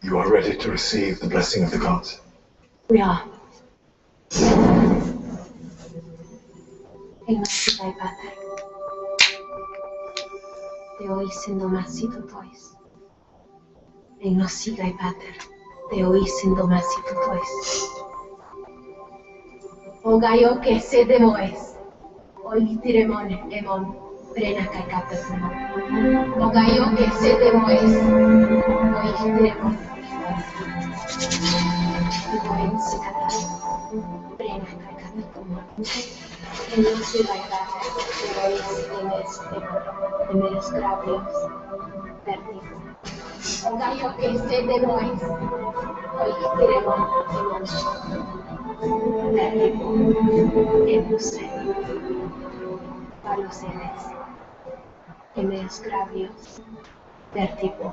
You are ready to receive the blessing of the gods? We are. Ignosigaj, Pater. Theois indomasi tutois. Ignosigaj, Pater. Theois indomasi tutois. Ogaio que se demoes. Oitiremon emon. Prena kai kapetum. Ogaio que se demoes. Oitiremon. Ivoin sikata. Prena kai kapetum. Ignosigaj, Pater. Theois emes emes gravios. Vertigo. Ogaio que se demoes. Oitiremon emon. Vertigo. Emuse. Palos emes gravios. Vertigo.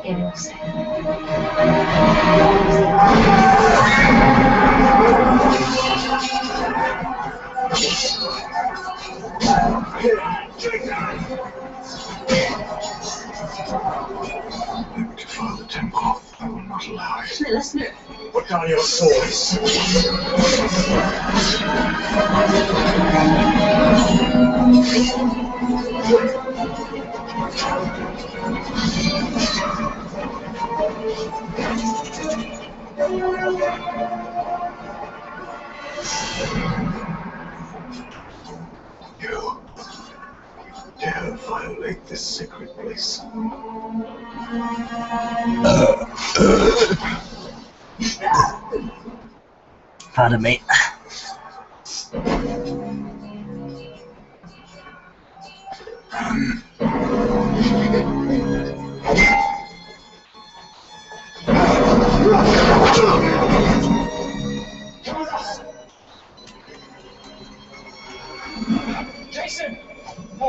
Emuse. Never defile the temple. I will not allow it. Snälla snö. Put down your swords. You dare violate this sacred place. Pardon me. Jason! I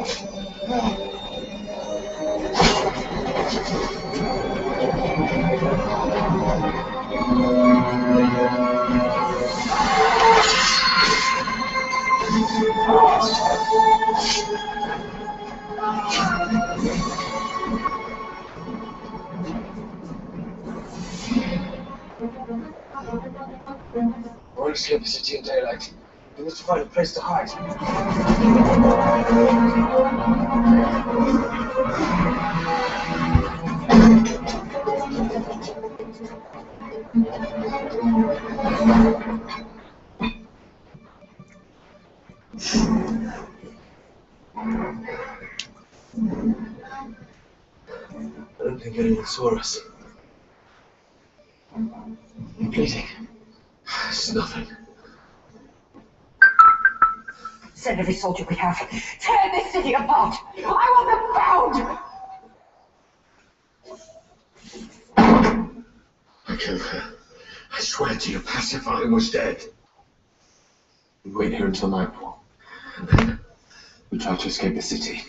want to escape the city in daylight. We need to find a place to hide. I don't think anyone saw us. I'm bleeding. It's nothing. Send every soldier we have. Tear this city apart. I want them bound. I killed her. I swear to you, Pacifier was dead. We wait here until nightfall. And then we try to escape the city.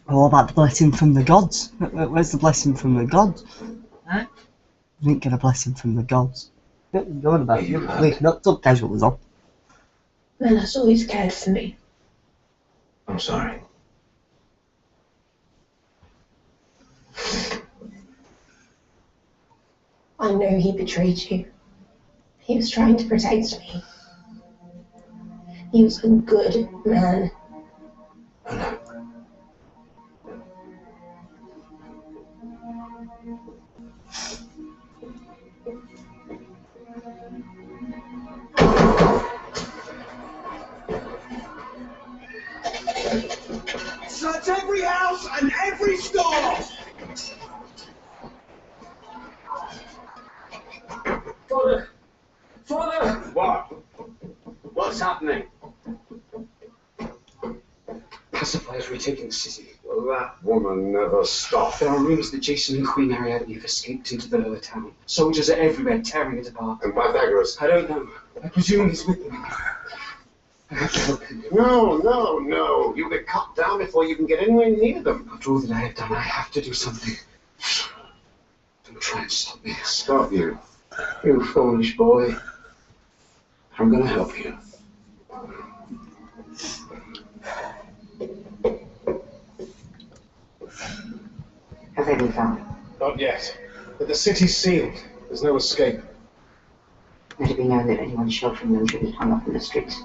What about the blessing from the gods? Where's the blessing from the gods? Huh? You didn't get a blessing from the gods. What are you going about? You heard. Wait, not subcasuals on. Lena's always cared for me. I'm sorry. I know he betrayed you. He was trying to protect me. He was a good man. I know. Search every house and every store! Father! Father! What? What's happening? Pacifiers retaking the city. Well, that woman never stopped. There are rumors that Jason and Queen Ariadne have escaped into the lower town. Soldiers are everywhere tearing it apart. And Pythagoras. I don't know. I presume he's with them. I have to help him. No. You'll get cut down before you can get anywhere near them. After all that I have done, I have to do something. Don't try and stop me. Stop you. You foolish boy. I'm gonna help you. been found? Not yet. But the city's sealed. There's no escape. Let it be known that anyone sheltering them should be hung up in the streets.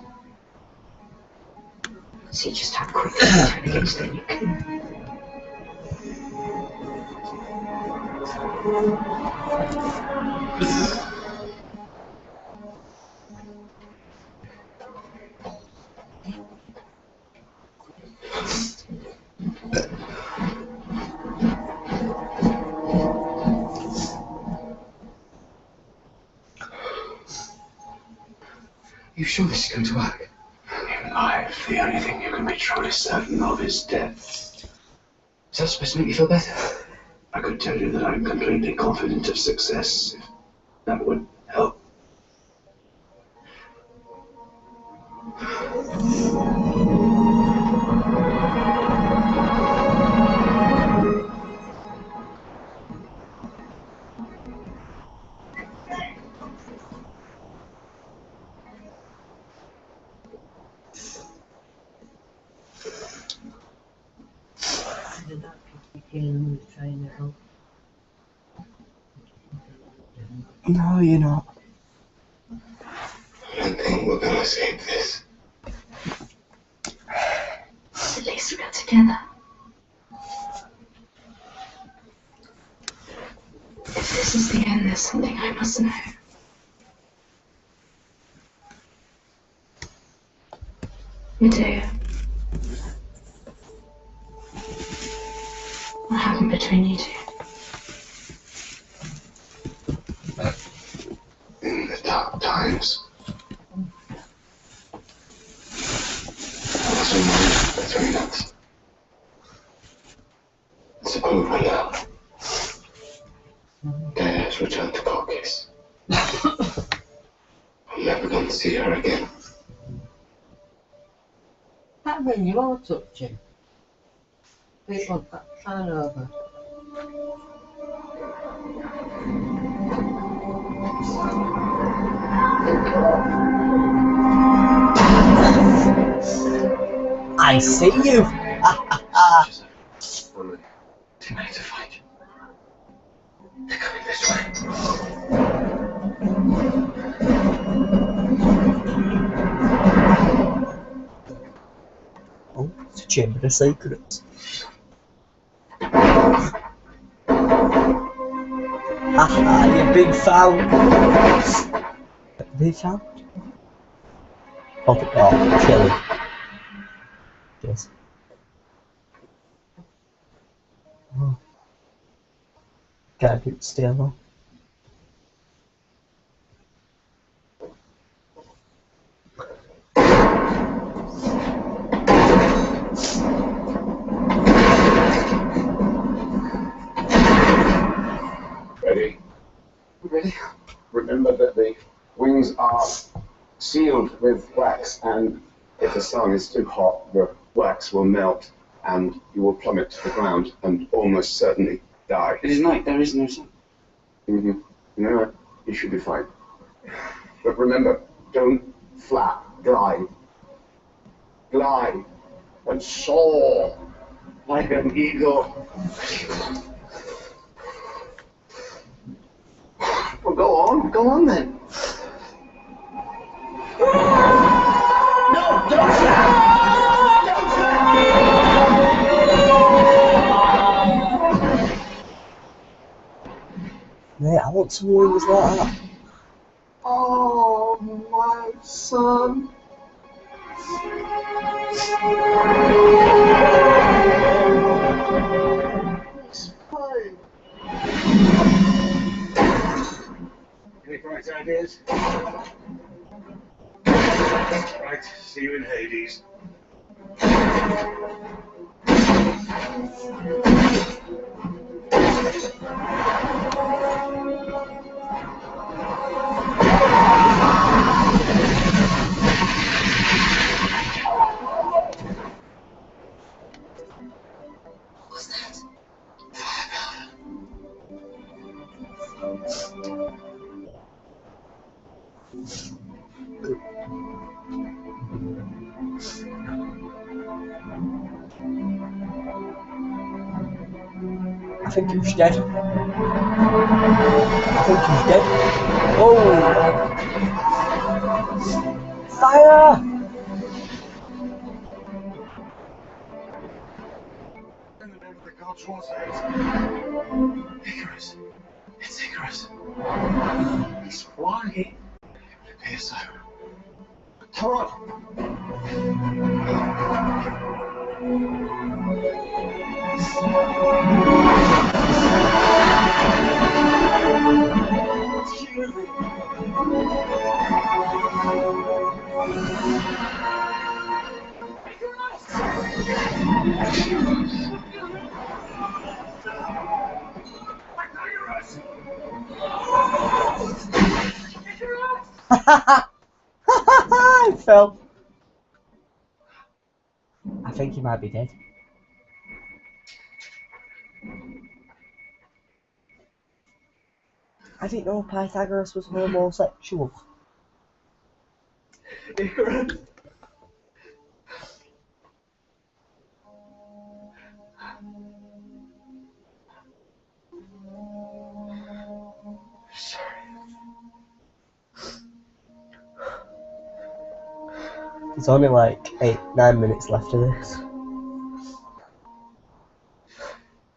See just how quickly they turn against their new king. You sure this is going to work? In life, the only thing you can be truly certain of is death. Is that supposed to make you feel better? I could tell you that I'm completely confident of success, if that would help. No, you're not. I think we're gonna escape this. At least we're together. If this is the end, there's something I must know. Medea. What happened between you two? In the dark times, there's a moment between us. It's over now. Gaia has returned to Caucasus. I'm never going to see her again. That when you are touching. Please want that sign over. I see you. Only 2 minutes to fight. They're coming this way. Oh, it's a chamber of secrets. Haha, you big foul. Big foul? Oh, chilly. Yes. Oh. Gotta keep still though. Ready? Ready? Remember that the wings are sealed with wax, and if the sun is too hot, the wax will melt and you will plummet to the ground and almost certainly die. It is night, there is no sun. No, you should be fine. But remember, don't flap, glide. Glide and soar like an eagle. Well, go on then. No, don't flap! Don't flap! Mate, I want some wings like that. Oh, my son. It's fine. Any bright ideas? Right, see you in Hades. What's that? I think he was dead. I think he's dead. Oh! Fire! In the name of the gods, what's it? Icarus. It's Icarus. He's flying. It appears so. Come on. Keep moving. I fell. I think he might be dead. I didn't know Pythagoras was homosexual. Icarus. There's only like 9 minutes left of this.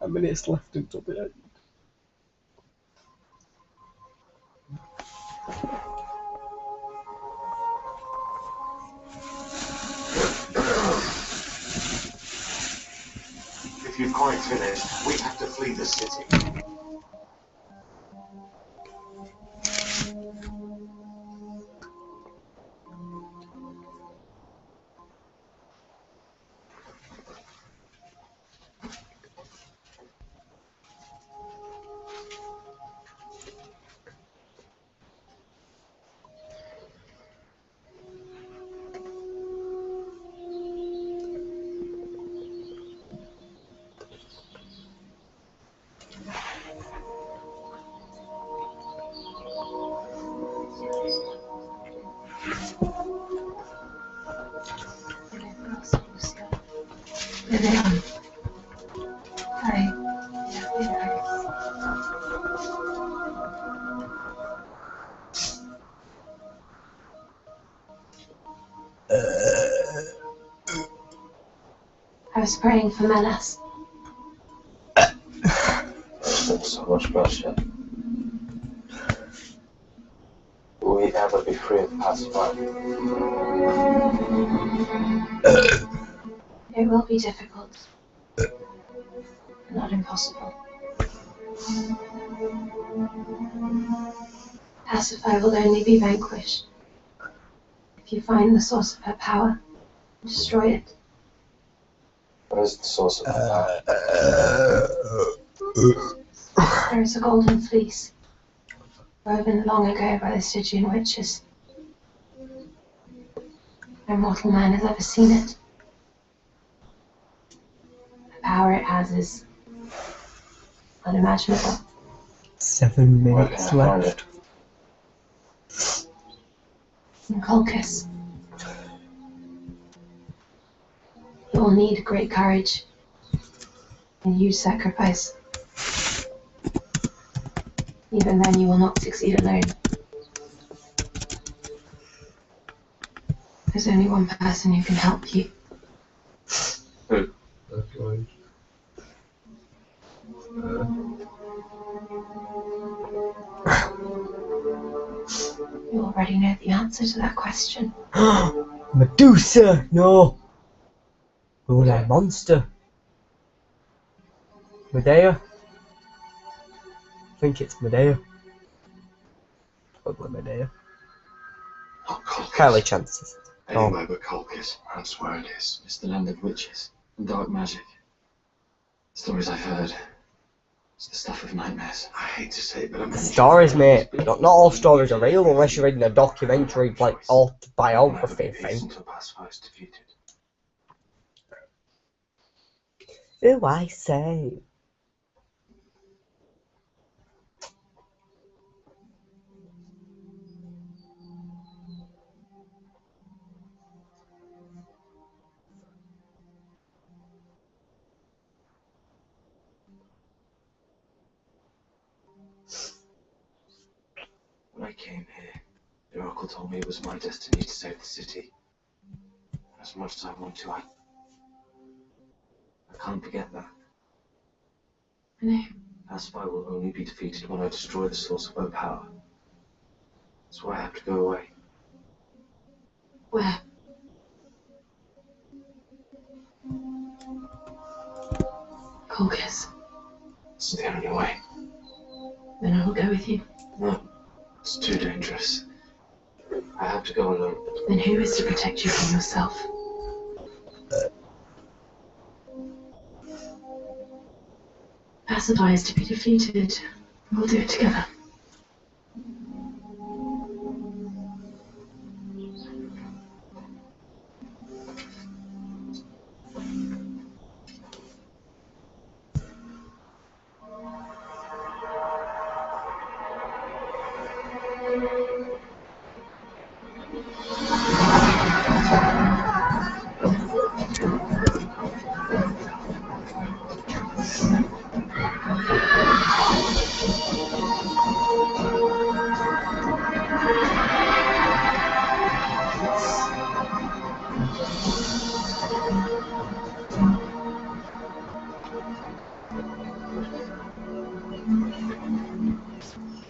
9 minutes left until the end. If you've quite finished, we have to flee the city. I was praying for Melas. There's been so much bloodshed. Will we ever be free of Pacifier? It will be difficult, but not impossible. Pacify will only be vanquished if you find the source of her power and destroy it. What is the source of her power? There is a golden fleece, woven long ago by the Stygian witches. No mortal man has ever seen it. The power it has is unimaginable. 7 minutes left. In Colchis, you will need great courage and huge sacrifice. Even then, you will not succeed alone. There's only one person who can help you. Who? You already know the answer to that question. Medusa! No! Oh, that monster. Medea? I think it's Medea. Probably Medea. Not Colchis. Highly chances. Anywhere but Colchis. That's where it is. It's the land of witches and dark magic. Stories I've heard. It's the stuff of nightmares. I hate to say it, but I'm Stories, mate. Not all stories are real unless you're reading a documentary, like autobiography thing. Until Pacifier is defeated. Who I say? I came here, the Oracle told me it was my destiny to save the city. As much as I want to, I can't forget that. I know. That spy will only be defeated when I destroy the source of her power. That's why I have to go away. Where? Colchis. It's the only way. Then I will go with you. No, it's too dangerous. I have to go alone. Then who is to protect you from yourself? Pacify is to be defeated. We'll do it together.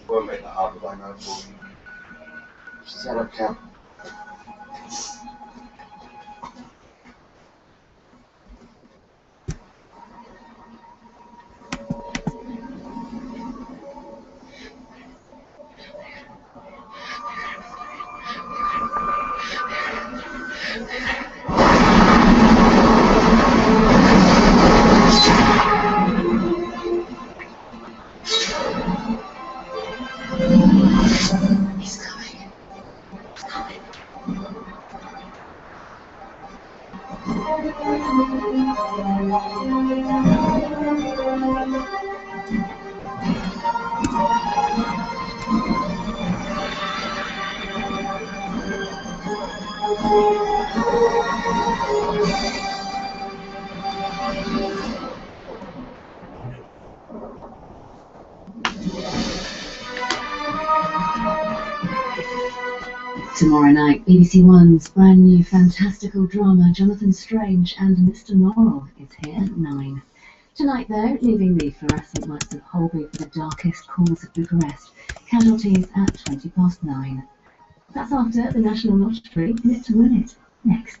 Won't make that hard by now for you. She said I can. He's coming. He's coming. Tomorrow night, BBC One's brand new fantastical drama Jonathan Strange and Mr. Norrell is here at 9. Tonight though, leaving the fluorescent lights of Holby for the darkest corners of Bucharest, casualties at 9:20. That's after the National Lottery in it to win it. Next.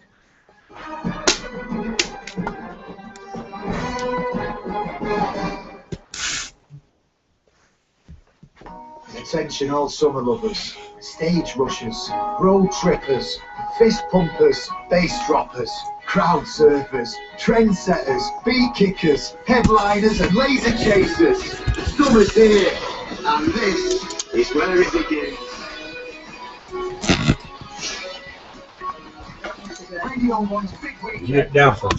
Attention all summer lovers, stage rushers, road trippers, fist pumpers, bass droppers, crowd surfers, trendsetters, beat kickers, headliners and laser chasers. Summer's here, and this is where it begins. Radio One's big weekend. Get down for a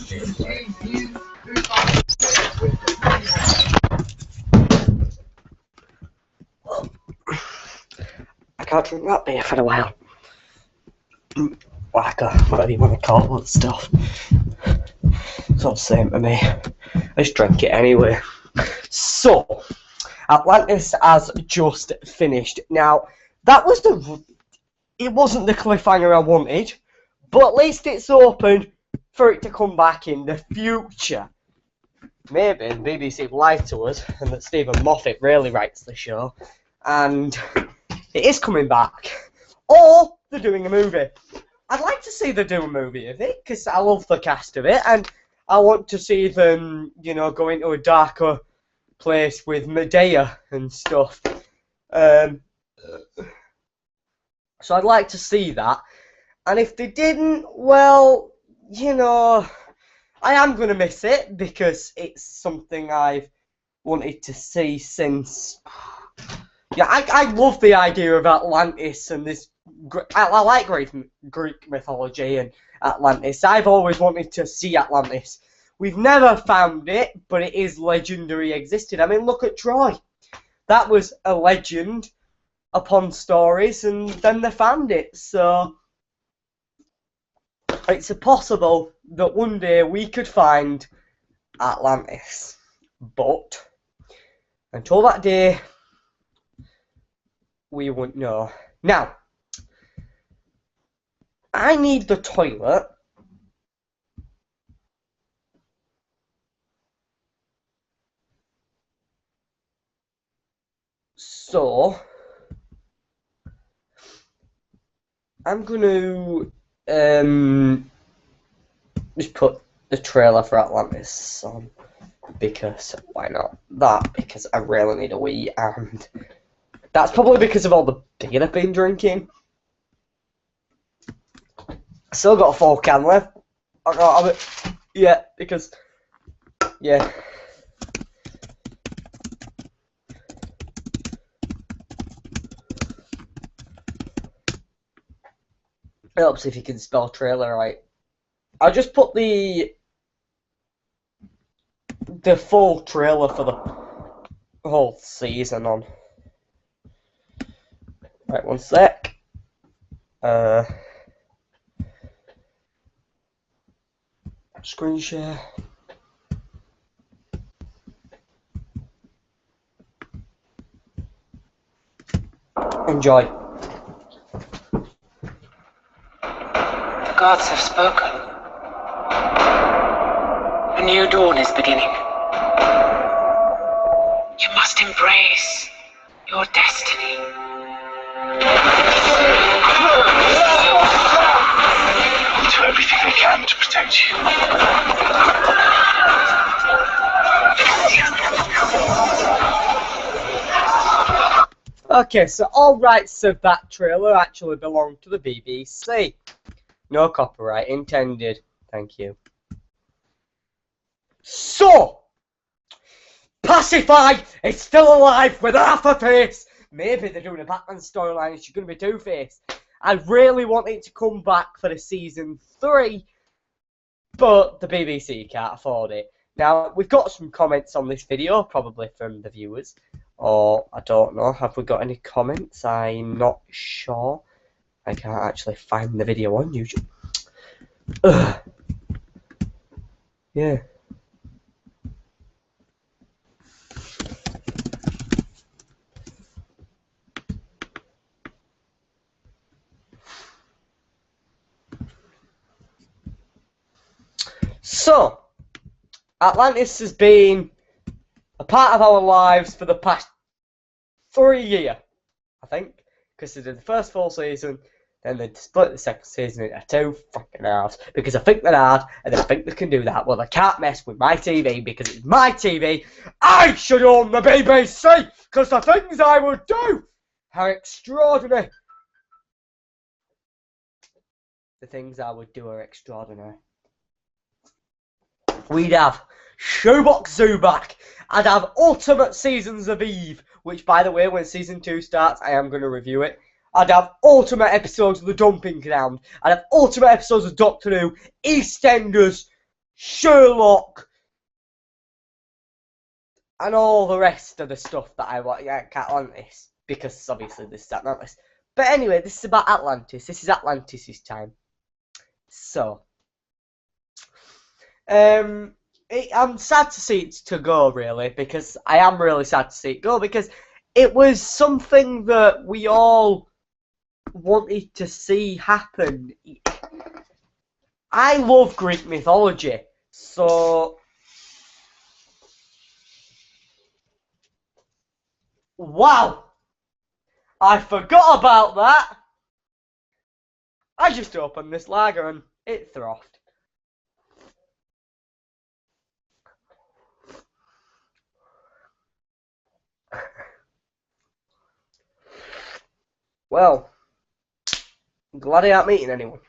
I can't drink that beer for a while. Whacker, whatever you want to call that stuff. It's all the same to me. I just drank it anyway. So, Atlantis has just finished. Now, that was it wasn't the cliffhanger I wanted, but at least it's open for it to come back in the future. Maybe the BBC lied to us, and that Stephen Moffat really writes the show, and it is coming back. Or they're doing a movie. I'd like to see them do a movie of it, because I love the cast of it, and I want to see them, you know, go into a darker place with Medea and stuff. So I'd like to see that. And if they didn't, well, you know, I am going to miss it, because it's something I've wanted to see since... Yeah, I love the idea of Atlantis and this... I like Greek mythology and Atlantis. I've always wanted to see Atlantis. We've never found it, but it is legendary existed. I mean, look at Troy. That was a legend upon stories, and then they found it. So it's possible that one day we could find Atlantis. But until that day, we wouldn't know. Now, I need the toilet. So, I'm going to just put the trailer for Atlantis on, because why not? Because I really need a wee, and that's probably because of all the beer I've been drinking. I still got a full can left. Yeah, because, yeah. It helps if you can spell trailer right. I'll just put the full trailer for the whole season on. Right, one sec. Screen share. Enjoy. The gods have spoken. A new dawn is beginning. You must embrace your destiny. They'll do everything they can to protect you. Okay, so all rights of that trailer actually belong to the BBC. No copyright intended. Thank you. So, Pacify is still alive with half a face. Maybe they're doing a Batman storyline and she's going to be Two-Face. I really want it to come back for the season 3, but the BBC can't afford it. Now, we've got some comments on this video, probably from the viewers. Or, I don't know, have we got any comments? I'm not sure. I can't actually find the video on YouTube. Ugh. Yeah. So, Atlantis has been a part of our lives for the past 3 years, I think, because they did the first full season, then they split the second season into 2 fucking halves, because I think they're hard, and I think they can do that. Well, they can't mess with my TV, because it's my TV. I should own the BBC, because the things I would do are extraordinary. The things I would do are extraordinary. We'd have Shoebox Zoo back. I'd have Ultimate Seasons of Eve, which, by the way, when Season 2 starts, I am going to review it. I'd have Ultimate episodes of The Dumping Ground. I'd have Ultimate episodes of Doctor Who, EastEnders, Sherlock, and all the rest of the stuff that I want. Yeah, Atlantis, because obviously this is Atlantis. But anyway, this is about Atlantis. This is Atlantis' time. So, I'm sad to see it to go, really, because I am really sad to see it go, because it was something that we all wanted to see happen. I love Greek mythology, so wow, I forgot about that. I just opened this lager and it frothed. Well, I'm glad I ain't meeting anyone.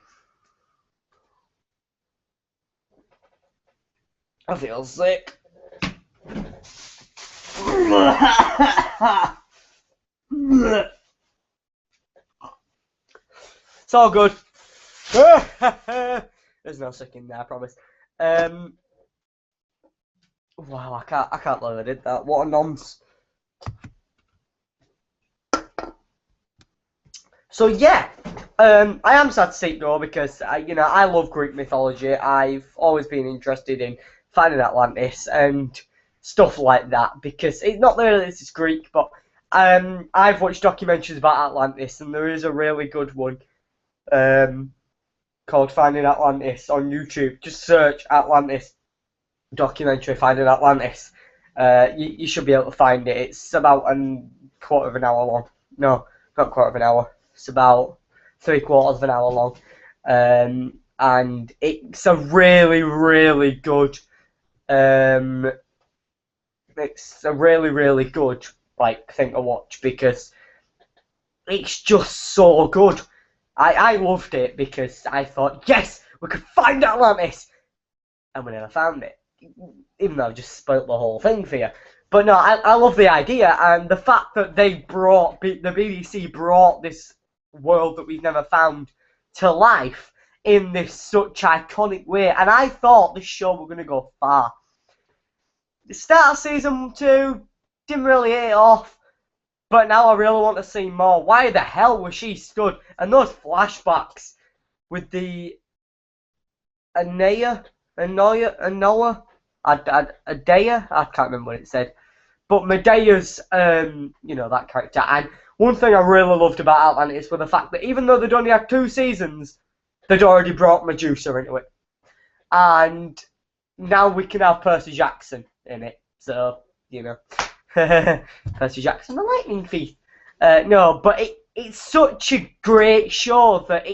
I feel sick. It's all good. There's no sick in there, I promise. Wow, I can't believe I did that. What a nonce. So yeah, I am sad to see it go, because I love Greek mythology. I've always been interested in finding Atlantis and stuff like that, because it's not that it's Greek, but I've watched documentaries about Atlantis, and there is a really good one called Finding Atlantis on YouTube. Just search Atlantis documentary Finding Atlantis. You should be able to find it. It's about a quarter of an hour long. No, not quarter of an hour. It's about 3/4 of an hour long. And it's a really, really good. It's a really, really good thing to watch because it's just so good. I loved it because I thought, yes, we could find Atlantis, and we never found it. Even though I've just spoilt the whole thing for you. But no, I love the idea, and the fact that the BBC brought this world that we've never found to life in this such iconic way. And I thought this show was going to go far. The start of season 2 didn't really hit it off, but now I really want to see more. Why the hell was she stood? And those flashbacks with the Adea, I can't remember what it said, but Medea's, that character. And one thing I really loved about Atlantis was the fact that even though they'd only had 2 seasons, they'd already brought Medusa into it, and now we can have Percy Jackson in it. So Percy Jackson, the Lightning Thief. No, but it's such a great show that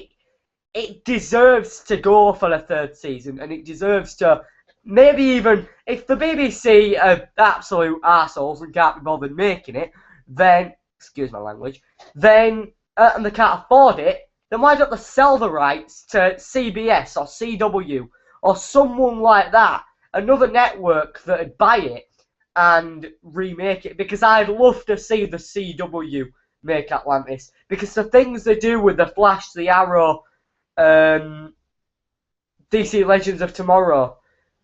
it deserves to go for a 3rd season, and it deserves to maybe even, if the BBC are absolute arseholes and can't be bothered making it, then, excuse my language, then, and they can't afford it, then why don't they sell the rights to CBS or CW or someone like that, another network that would buy it and remake it? Because I'd love to see the CW make Atlantis, because the things they do with the Flash, the Arrow, DC Legends of Tomorrow,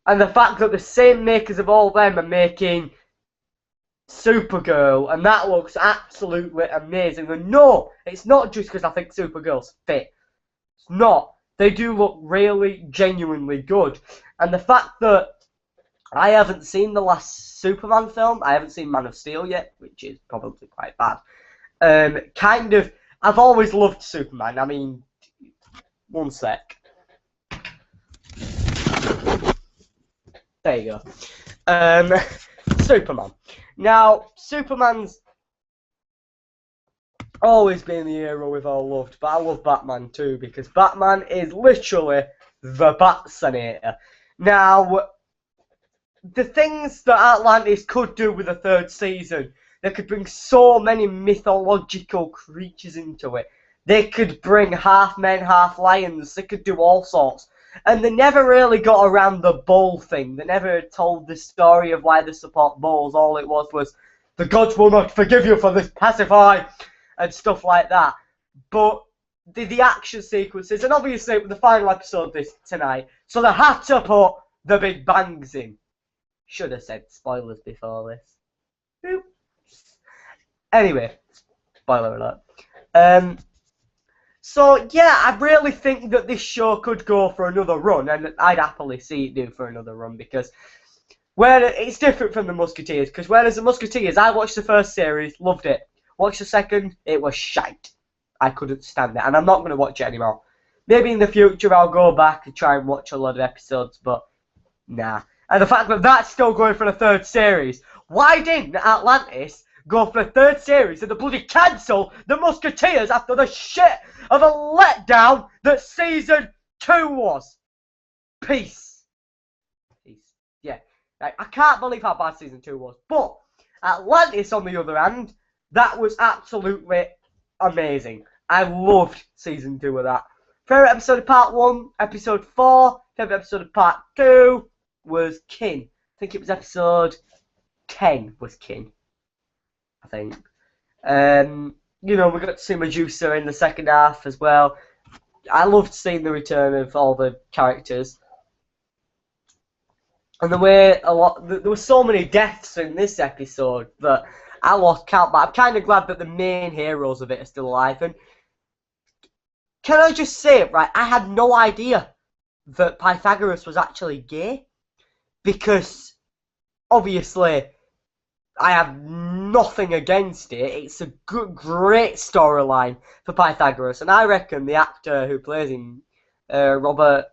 and the fact that the same makers of all them are making Supergirl, and that looks absolutely amazing. And no, it's not just because I think Supergirl's fit. It's not. They do look really, genuinely good. And the fact that I haven't seen the last Superman film, I haven't seen Man of Steel yet, which is probably quite bad. I've always loved Superman. I mean, one sec. There you go. Superman. Now, Superman's always been the hero we've all loved, but I love Batman too, because Batman is literally the Bat-Senator. Now, the things that Atlantis could do with a 3rd season, they could bring so many mythological creatures into it. They could bring half men, half lions. They could do all sorts. And they never really got around the bull thing. They never told the story of why they support bulls. All it was the gods will not forgive you for this pacify and stuff like that. But the action sequences, and obviously the final episode tonight, so they had to put the big bangs in. Should have said spoilers before this. Oops. Anyway, spoiler alert. So yeah, I really think that this show could go for another run, and I'd happily see it do for another run, because it's different from the Musketeers. Because whereas the Musketeers, I watched the 1st series, loved it. Watched the 2nd, it was shite. I couldn't stand it, and I'm not going to watch it anymore. Maybe in the future I'll go back and try and watch a lot of episodes, but nah. And the fact that that's still going for the 3rd series, why didn't Atlantis go for the 3rd series and the bloody cancel the Musketeers after the shit of a letdown that season 2 was? Peace. Yeah. I can't believe how bad season 2 was. But Atlantis, on the other hand, that was absolutely amazing. I loved season 2 of that. Favourite episode of part 1, episode 4. Favourite episode of part 2 was Kin. I think it was episode 10 was Kin. I think. We got to see Medusa in the 2nd half as well. I loved seeing the return of all the characters. And the way there were so many deaths in this episode that I lost count, but I'm kind of glad that the main heroes of it are still alive. And can I just say, right, I had no idea that Pythagoras was actually gay, because obviously I have nothing against it. It's a good, great storyline for Pythagoras, and I reckon the actor who plays him, Robert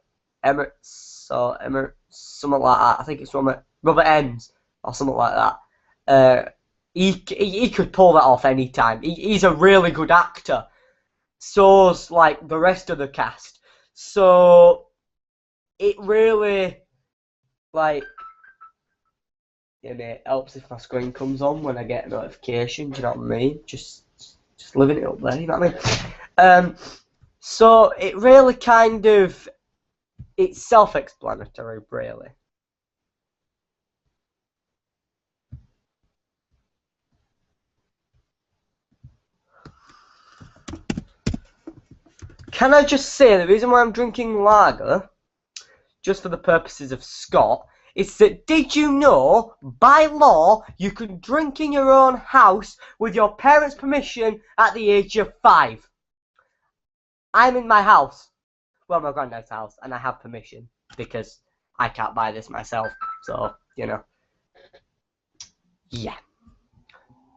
Emmett, something like that. I think it's Robert Ems or something like that. He could pull that off any time. He's a really good actor. So's like the rest of the cast. So it really it helps if my screen comes on when I get a notification. Do you know what I mean? Just living it up there. You know what I mean? So it really kind of, it's self-explanatory, really. Can I just say the reason why I'm drinking lager, just for the purposes of Scott, is that did you know, by law, you can drink in your own house with your parents' permission at the age of 5? I'm in my house, well, my granddad's house, and I have permission because I can't buy this myself. So, you know, yeah.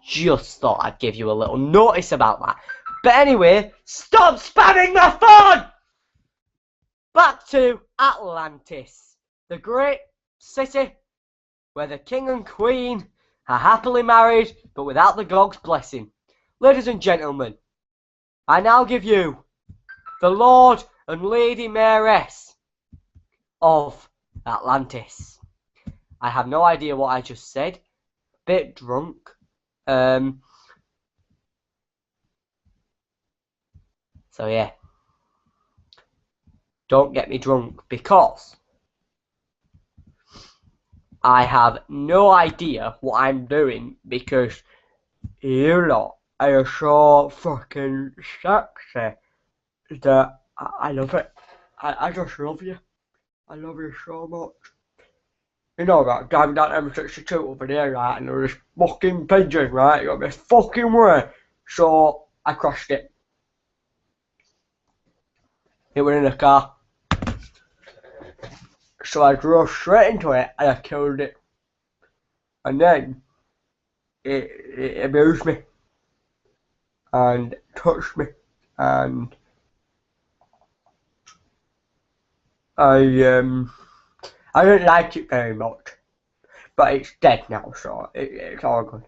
Just thought I'd give you a little notice about that. But anyway, stop spamming my phone! Back to Atlantis, the great city where the king and queen are happily married, but without the god's blessing. Ladies and gentlemen, I now give you the Lord and Lady Mayoress of Atlantis. I have no idea what I just said. Bit drunk. So yeah. Don't get me drunk because I have no idea what I'm doing because you lot are so fucking sexy that I love it. I just love you. I love you so much. You know that driving down M62 over there, right, and there was this fucking pigeon, right, got this fucking way. So I crashed it. It was in a car. So I drove straight into it and I killed it. And then it abused me and touched me, and I didn't like it very much. But it's dead now, so it's all good.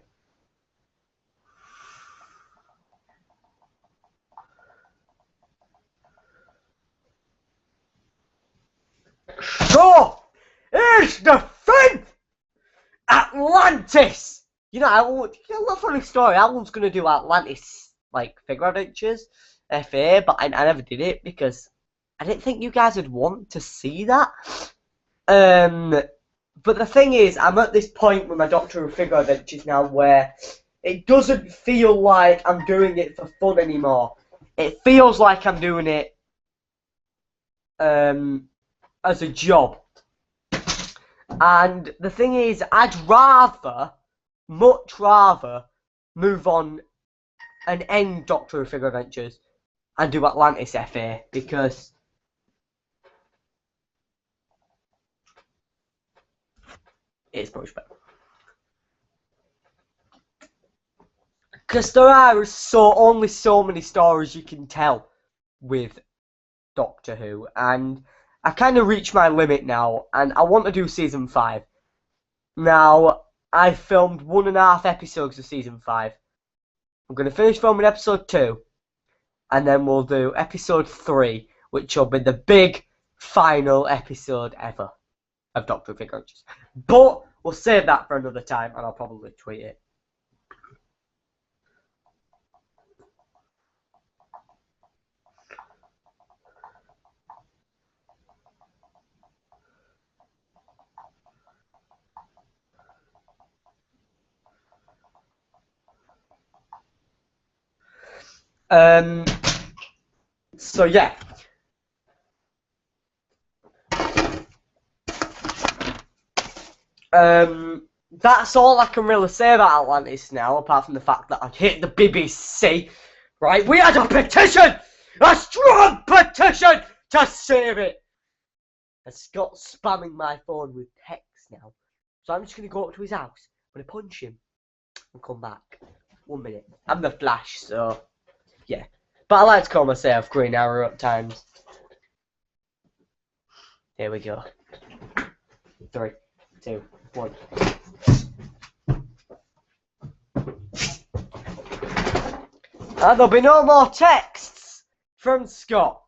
So, here's the thing! Atlantis! You know, I love funny story. Alan's gonna do Atlantis, like, figure adventures, FA, but I never did it because I didn't think you guys would want to see that. But the thing is, I'm at this point with my Doctor Who figure adventures now where it doesn't feel like I'm doing it for fun anymore. It feels like I'm doing it as a job. And the thing is, I'd much rather move on and end Doctor Who figure adventures and do Atlantis FA because it's much better. Because there are only so many stories you can tell with Doctor Who, and I kind of reached my limit now, and I want to do season 5. Now, I filmed 1.5 episodes of season 5. I'm going to finish filming episode 2, and then we'll do episode 3, which will be the big final episode ever of Doctor Who figure adventures. But we'll save that for another time, and I'll probably tweet it. So yeah. That's all I can really say about Atlantis now, apart from the fact that I hit the BBC. Right, we had a petition! A strong petition to save it! And Scott's spamming my phone with text now. So I'm just going to go up to his house. I'm going to punch him. and come back. 1 minute. I'm the Flash, so yeah. But I like to call myself Green Arrow at times. Here we go. 3, 2, 1. And there'll be no more texts from Scott.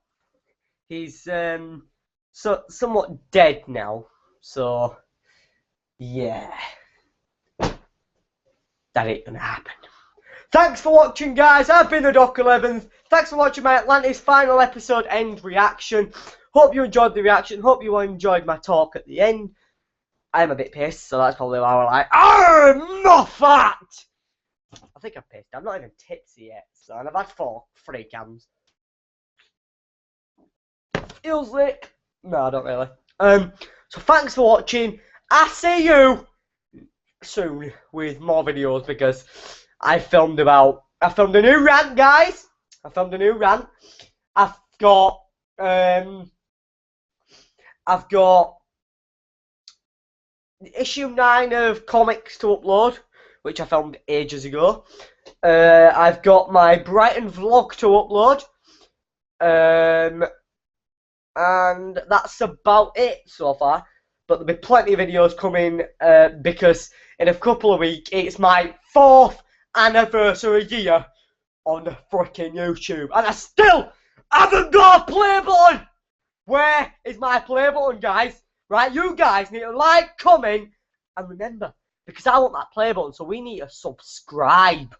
He's somewhat dead now, so yeah, that ain't gonna happen. Thanks for watching, guys. I've been the Doc 11th. Thanks for watching my Atlantis final episode end reaction. Hope you enjoyed the reaction. Hope you enjoyed my talk at the end. I'm a bit pissed, so that's probably why I'm like, I'm not fat! I think I'm pissed. I'm not even tipsy yet, so and I've had 3 cans. Feels lick. No, I don't really. So thanks for watching. I see you soon with more videos because I filmed a new rant, guys. I filmed a new rant. I've got issue 9 of comics to upload, which I filmed ages ago. I've got my Brighton vlog to upload. And that's about it so far. But there'll be plenty of videos coming because in a couple of weeks it's my 4th anniversary year on the freaking YouTube, and I still haven't got a play button. Where is my play button, guys? Right, you guys need to like, comment, and remember, because I want that play button, so we need to subscribe.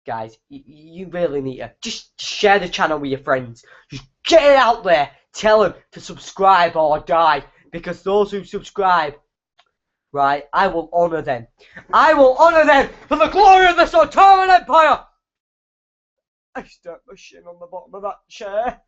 Guys, you really need to just share the channel with your friends. Just get it out there. Tell them to subscribe or die. Because those who subscribe, right, I will honour them. I will honour them for the glory of the Sontaran Empire. I stuck my shin on the bottom of that chair.